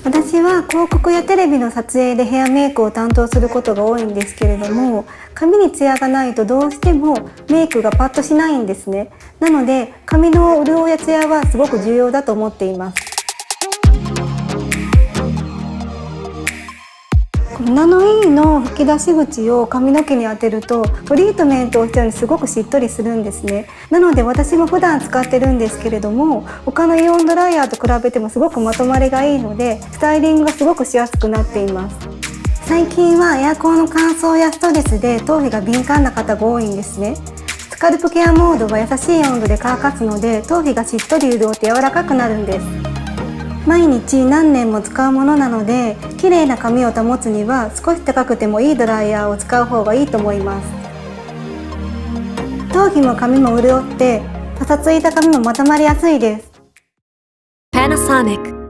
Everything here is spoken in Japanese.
私は広告やテレビの撮影でヘアメイクを担当することが多いんですけれども、髪にツヤがないとどうしてもメイクがパッとしないんですね。なので髪の潤いやツヤはすごく重要だと思っています。ナノイーの吹き出し口を髪の毛に当てるとトリートメントをしたようにすごくしっとりするんですね。なので私も普段使ってるんですけれども、他のイオンドライヤーと比べてもすごくまとまりがいいのでスタイリングがすごくしやすくなっています。最近はエアコンの乾燥やストレスで頭皮が敏感な方が多いんですね。スカルプケアモードは優しい温度で乾かすので頭皮がしっとり潤って柔らかくなるんです。毎日何年も使うものなので、綺麗な髪を保つには少し高くてもいいドライヤーを使う方がいいと思います。頭皮も髪も潤ってパサついた髪もまとまりやすいです。Panasonic